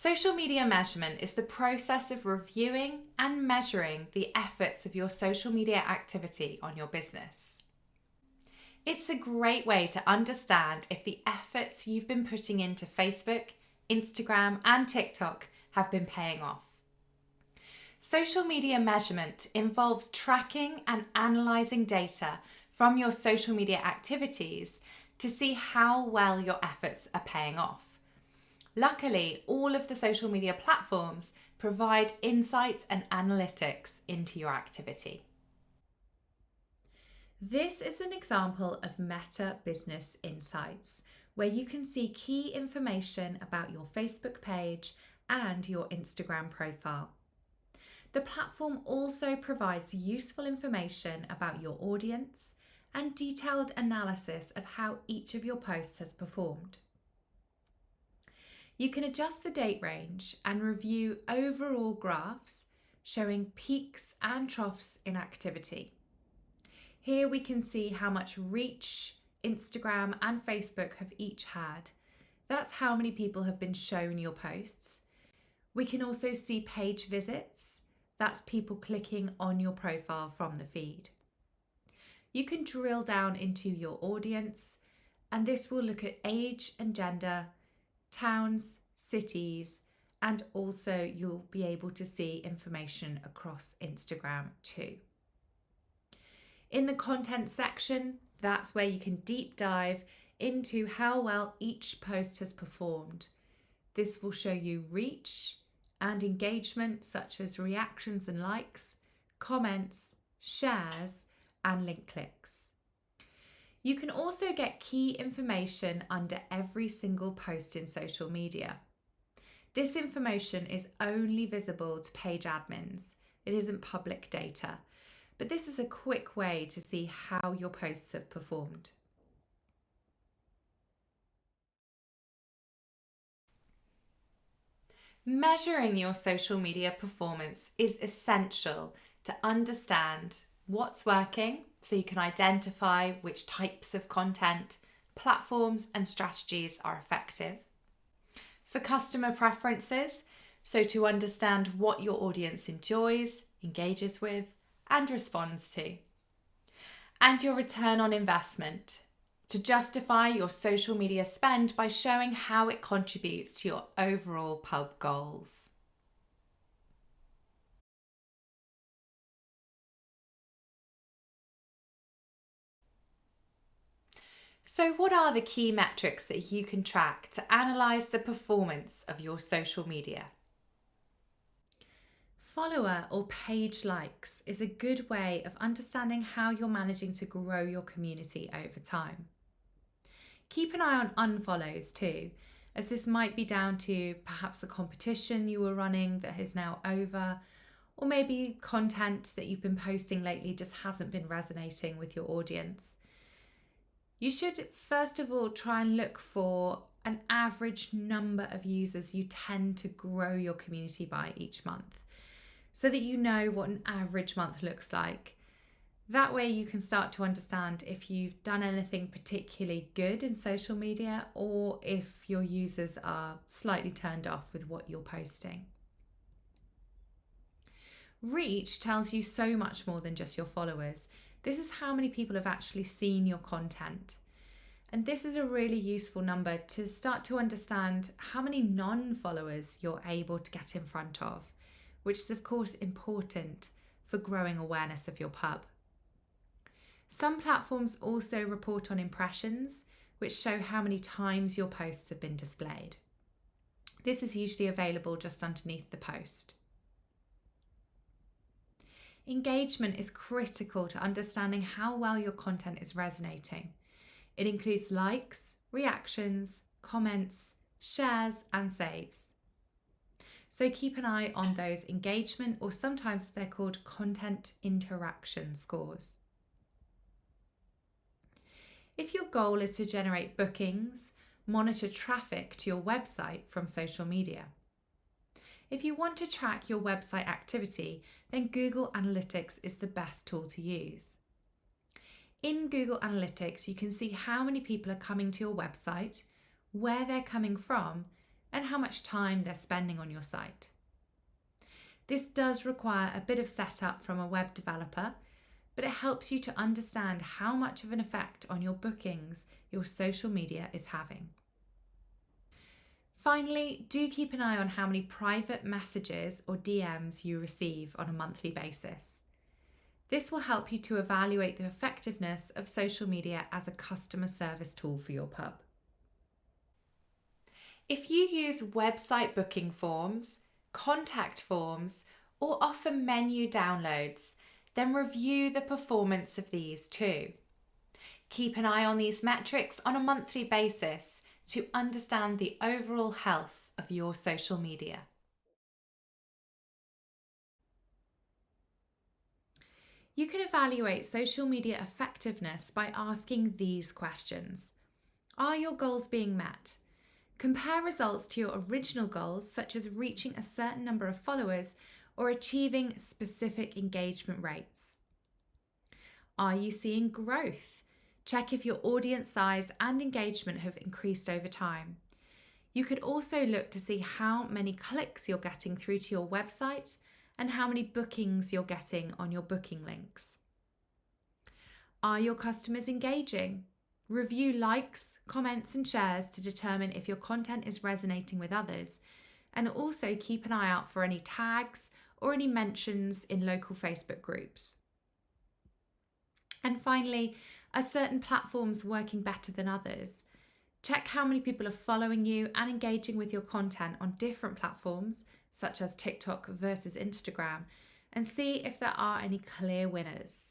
Social media measurement is the process of reviewing and measuring the efforts of your social media activity on your business. It's a great way to understand if the efforts you've been putting into Facebook, Instagram, and TikTok have been paying off. Social media measurement involves tracking and analysing data from your social media activities to see how well your efforts are paying off. Luckily, all of the social media platforms provide insights and analytics into your activity. This is an example of Meta Business Insights, where you can see key information about your Facebook page and your Instagram profile. The platform also provides useful information about your audience and detailed analysis of how each of your posts has performed. You can adjust the date range and review overall graphs showing peaks and troughs in activity. Here we can see how much reach Instagram and Facebook have each had. That's how many people have been shown your posts. We can also see page visits. That's people clicking on your profile from the feed. You can drill down into your audience, and this will look at age and gender, towns, cities, and also you'll be able to see information across Instagram too. In the content section, that's where you can deep dive into how well each post has performed. This will show you reach and engagement, such as reactions and likes, comments, shares, and link clicks. You can also get key information under every single post in social media. This information is only visible to page admins. It isn't public data, but this is a quick way to see how your posts have performed. Measuring your social media performance is essential to understand what's working so you can identify which types of content, platforms, and strategies are effective. For customer preferences, so to understand what your audience enjoys, engages with, and responds to. And your return on investment, to justify your social media spend by showing how it contributes to your overall pub goals. So what are the key metrics that you can track to analyse the performance of your social media? Follower or page likes is a good way of understanding how you're managing to grow your community over time. Keep an eye on unfollows too, as this might be down to perhaps a competition you were running that is now over, or maybe content that you've been posting lately just hasn't been resonating with your audience. You should first of all try and look for an average number of users you tend to grow your community by each month, so that you know what an average month looks like. That way you can start to understand if you've done anything particularly good in social media or if your users are slightly turned off with what you're posting. Reach tells you so much more than just your followers. This is how many people have actually seen your content. And this is a really useful number to start to understand how many non-followers you're able to get in front of, which is of course important for growing awareness of your pub. Some platforms also report on impressions, which show how many times your posts have been displayed. This is usually available just underneath the post. Engagement is critical to understanding how well your content is resonating. It includes likes, reactions, comments, shares, and saves. So keep an eye on those engagement, or sometimes they're called content interaction scores. If your goal is to generate bookings, monitor traffic to your website from social media. If you want to track your website activity, then Google Analytics is the best tool to use. In Google Analytics, you can see how many people are coming to your website, where they're coming from, and how much time they're spending on your site. This does require a bit of setup from a web developer, but it helps you to understand how much of an effect on your bookings your social media is having. Finally, do keep an eye on how many private messages or DMs you receive on a monthly basis. This will help you to evaluate the effectiveness of social media as a customer service tool for your pub. If you use website booking forms, contact forms, or offer menu downloads, then review the performance of these too. Keep an eye on these metrics on a monthly basis to understand the overall health of your social media. You can evaluate social media effectiveness by asking these questions. Are your goals being met? Compare results to your original goals, such as reaching a certain number of followers or achieving specific engagement rates. Are you seeing growth? Check if your audience size and engagement have increased over time. You could also look to see how many clicks you're getting through to your website and how many bookings you're getting on your booking links. Are your customers engaging? Review likes, comments, and shares to determine if your content is resonating with others, and also keep an eye out for any tags or any mentions in local Facebook groups. And finally, are certain platforms working better than others? Check how many people are following you and engaging with your content on different platforms, such as TikTok versus Instagram, and see if there are any clear winners.